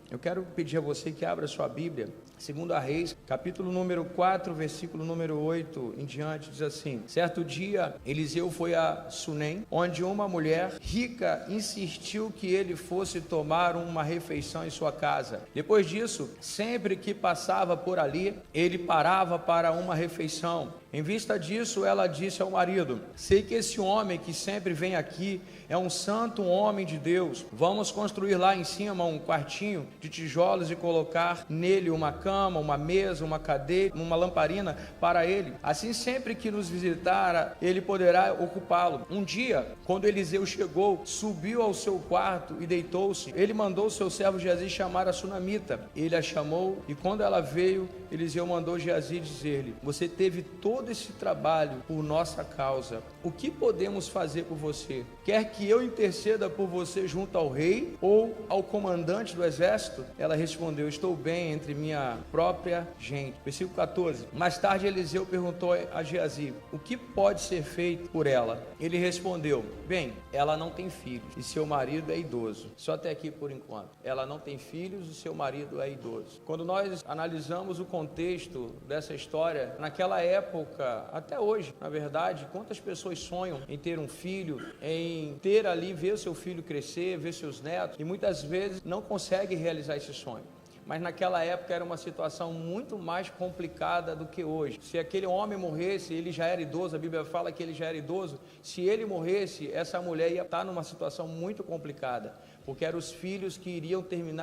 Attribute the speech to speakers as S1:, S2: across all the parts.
S1: Eu quero pedir a você que abra sua Bíblia, 2 Reis, capítulo número 4, versículo número 8 em diante, diz assim: certo dia, Eliseu foi a Sunem, onde uma mulher rica insistiu que ele fosse tomar uma refeição em sua casa. Depois disso, sempre que passava por ali, ele parava para uma refeição. Em vista disso, ela disse ao marido: sei que esse homem que sempre vem aqui é um santo homem de Deus. Vamos construir lá em cima um quartinho de tijolos e colocar nele uma cama, uma mesa, uma cadeira, uma lamparina para ele. Assim, sempre que nos visitar, ele poderá ocupá-lo. Um dia, quando Eliseu chegou, subiu ao seu quarto e deitou-se. Ele mandou seu servo Geazi chamar a sunamita. Ele a chamou e quando ela veio, Eliseu mandou Geazi dizer-lhe: você teve todo esse trabalho por nossa causa. O que podemos fazer por você? Quer que eu interceda por você junto ao rei ou ao comandante do exército? Ela respondeu: estou bem entre minha própria gente. Versículo 14. Mais tarde Eliseu perguntou a Geazi: o que pode ser feito por ela? Ele respondeu: bem, ela não tem filhos e seu marido é idoso. Só até aqui por enquanto. Ela não tem filhos e seu marido é idoso. Quando nós analisamos o contexto dessa história, naquela época, até hoje, na verdade, quantas pessoas sonham em ter um filho, em ter ali, ver o seu filho crescer, ver seus netos, e muitas vezes não consegue realizar esse sonho. Mas naquela época era uma situação muito mais complicada do que hoje. Se aquele homem morresse, ele já era idoso, a Bíblia fala que ele já era idoso. Se ele morresse, essa mulher ia estar numa situação muito complicada, porque eram os filhos que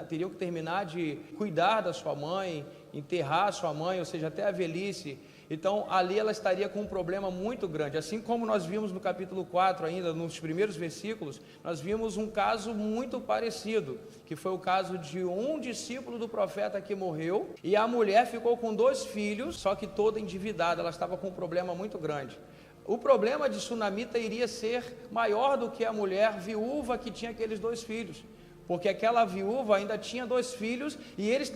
S1: teriam que terminar de cuidar da sua mãe, enterrar a sua mãe, ou seja, até a velhice. Então ali ela estaria com um problema muito grande. Assim como nós vimos no capítulo 4 ainda, nos primeiros versículos, nós vimos um caso muito parecido, que foi o caso de um discípulo do profeta que morreu, e a mulher ficou com 2 filhos, só que toda endividada, ela estava com um problema muito grande. O problema de sunamita iria ser maior do que a mulher viúva que tinha aqueles 2 filhos, porque aquela viúva ainda tinha 2 filhos e eles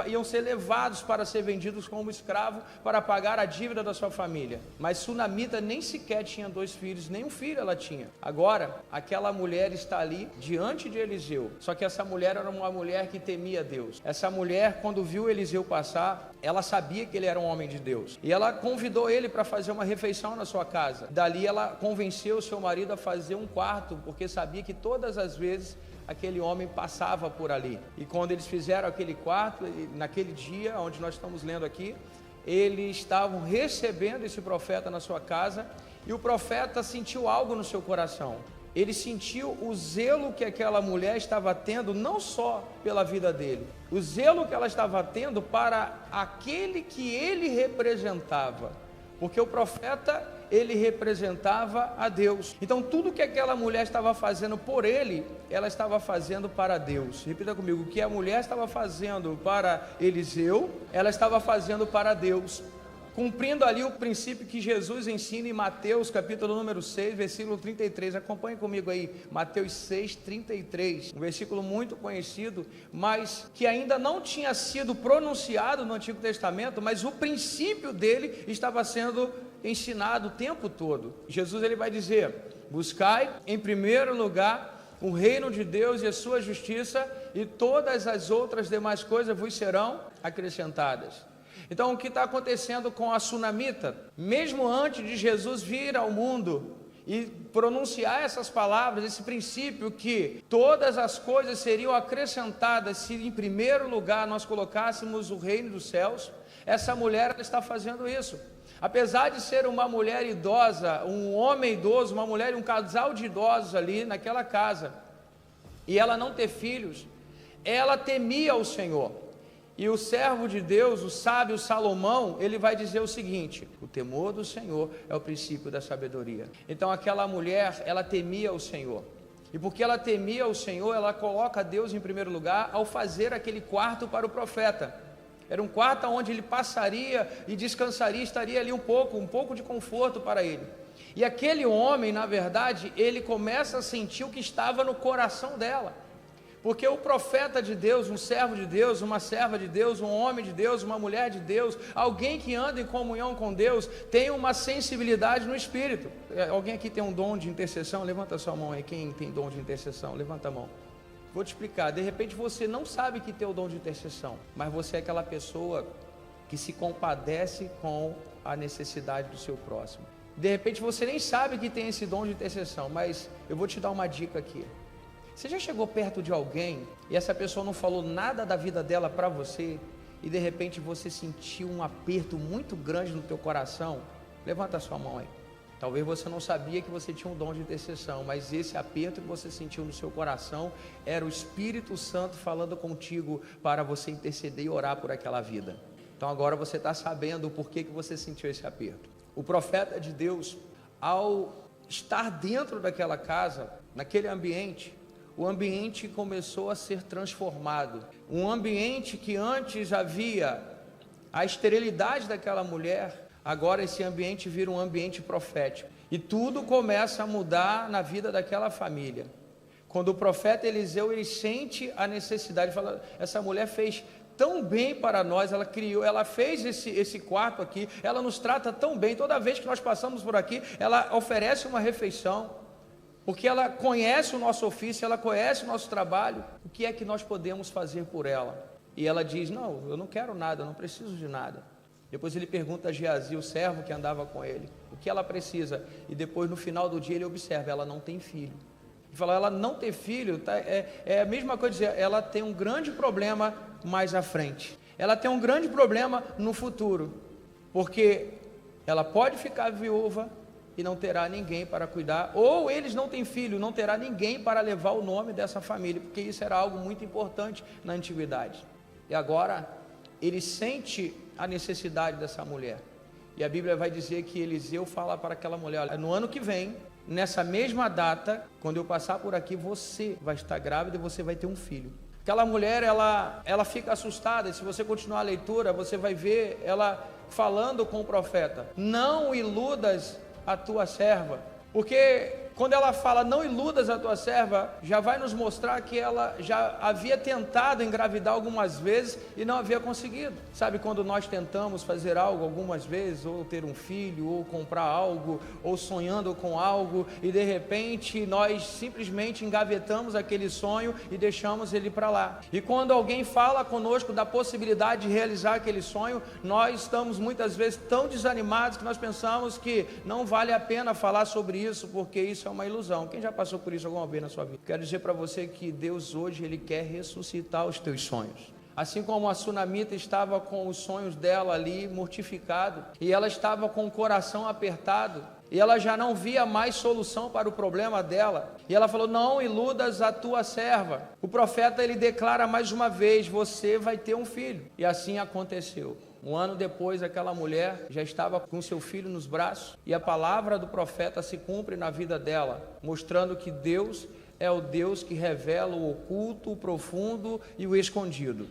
S1: iam ser levados para ser vendidos como escravo para pagar a dívida da sua família. Mas sunamita nem sequer tinha 2 filhos, nem um filho ela tinha. Agora, aquela mulher está ali diante de Eliseu, só que essa mulher era uma mulher que temia Deus. Essa mulher, quando viu Eliseu passar, ela sabia que ele era um homem de Deus, e ela convidou ele para fazer uma refeição na sua casa. Dali ela convenceu o seu marido a fazer um quarto, porque sabia que todas as vezes aquele homem passava por ali. E quando eles fizeram aquele quarto, naquele dia onde nós estamos lendo aqui, eles estavam recebendo esse profeta na sua casa, e o profeta sentiu algo no seu coração. Ele sentiu o zelo que aquela mulher estava tendo, não só pela vida dele, o zelo que ela estava tendo para aquele que ele representava, porque o profeta, ele representava a Deus. Então tudo que aquela mulher estava fazendo por ele, ela estava fazendo para Deus. Repita comigo: o que a mulher estava fazendo para Eliseu, ela estava fazendo para Deus, cumprindo ali o princípio que Jesus ensina em Mateus capítulo número 6, versículo 33, acompanhe comigo aí, Mateus 6, 33, um versículo muito conhecido, mas que ainda não tinha sido pronunciado no Antigo Testamento, mas o princípio dele estava sendo ensinado o tempo todo. Jesus, ele vai dizer: buscai em primeiro lugar o reino de Deus e a sua justiça, e todas as outras demais coisas vos serão acrescentadas. Então, o que está acontecendo com a sunamita? Mesmo antes de Jesus vir ao mundo e pronunciar essas palavras, esse princípio que todas as coisas seriam acrescentadas se em primeiro lugar nós colocássemos o reino dos céus, essa mulher, ela está fazendo isso. Apesar de ser uma mulher idosa, um homem idoso, uma mulher e um casal de idosos ali naquela casa, e ela não ter filhos, ela temia o Senhor. E o servo de Deus, o sábio Salomão, ele vai dizer o seguinte: o temor do Senhor é o princípio da sabedoria. Então aquela mulher, ela temia o Senhor. E porque ela temia o Senhor, ela coloca Deus em primeiro lugar ao fazer aquele quarto para o profeta. Era um quarto onde ele passaria e descansaria, estaria ali um pouco de conforto para ele. E aquele homem, na verdade, ele começa a sentir o que estava no coração dela. Porque o profeta de Deus, um servo de Deus, uma serva de Deus, um homem de Deus, uma mulher de Deus, alguém que anda em comunhão com Deus, tem uma sensibilidade no espírito. Alguém aqui tem um dom de intercessão? Levanta a sua mão aí. Quem tem dom de intercessão? Levanta a mão. Vou te explicar. De repente você não sabe que tem o dom de intercessão, mas você é aquela pessoa que se compadece com a necessidade do seu próximo. De repente você nem sabe que tem esse dom de intercessão, mas eu vou te dar uma dica aqui. Você já chegou perto de alguém e essa pessoa não falou nada da vida dela para você e de repente você sentiu um aperto muito grande no teu coração? Levanta a sua mão aí. Talvez você não sabia que você tinha um dom de intercessão, mas esse aperto que você sentiu no seu coração era o Espírito Santo falando contigo para você interceder e orar por aquela vida. Então agora você está sabendo o porquê que você sentiu esse aperto. O profeta de Deus, ao estar dentro daquela casa, naquele ambiente, o ambiente começou a ser transformado. Um ambiente que antes havia a esterilidade daquela mulher, agora esse ambiente vira um ambiente profético. E tudo começa a mudar na vida daquela família. Quando o profeta Eliseu, ele sente a necessidade, fala, essa mulher fez tão bem para nós, ela criou, ela fez esse quarto aqui, ela nos trata tão bem, toda vez que nós passamos por aqui, ela oferece uma refeição, porque ela conhece o nosso ofício, ela conhece o nosso trabalho, o que é que nós podemos fazer por ela? E ela diz, não, eu não quero nada, eu não preciso de nada. Depois ele pergunta a Geazi, o servo que andava com ele, o que ela precisa, e depois no final do dia ele observa, ela não tem filho. Ele fala, ela não ter filho, tá, é a mesma coisa dizer, ela tem um grande problema mais à frente, ela tem um grande problema no futuro, porque ela pode ficar viúva e não terá ninguém para cuidar, ou eles não têm filho, não terá ninguém para levar o nome dessa família, porque isso era algo muito importante na antiguidade. E agora ele sente a necessidade dessa mulher, e a Bíblia vai dizer que Eliseu fala para aquela mulher, olha, no ano que vem, nessa mesma data, quando eu passar por aqui, você vai estar grávida e você vai ter um filho. Aquela mulher, ela fica assustada, e se você continuar a leitura, você vai ver ela falando com o profeta, não iludas a tua serva, porque quando ela fala, não iludas a tua serva, já vai nos mostrar que ela já havia tentado engravidar algumas vezes e não havia conseguido. Sabe quando nós tentamos fazer algo algumas vezes, ou ter um filho, ou comprar algo, ou sonhando com algo, e de repente nós simplesmente engavetamos aquele sonho e deixamos ele para lá. E quando alguém fala conosco da possibilidade de realizar aquele sonho, nós estamos muitas vezes tão desanimados que nós pensamos que não vale a pena falar sobre isso, porque isso é uma ilusão. Quem já passou por isso alguma vez na sua vida? Quero dizer para você que Deus hoje, Ele quer ressuscitar os teus sonhos. Assim como a sunamita estava com os sonhos dela ali mortificado, e ela estava com o coração apertado, e ela já não via mais solução para o problema dela, e ela falou, não iludas a tua serva. O profeta, ele declara mais uma vez, você vai ter um filho, e assim aconteceu. Um ano depois, aquela mulher já estava com seu filho nos braços, e a palavra do profeta se cumpre na vida dela, mostrando que Deus é o Deus que revela o oculto, o profundo e o escondido.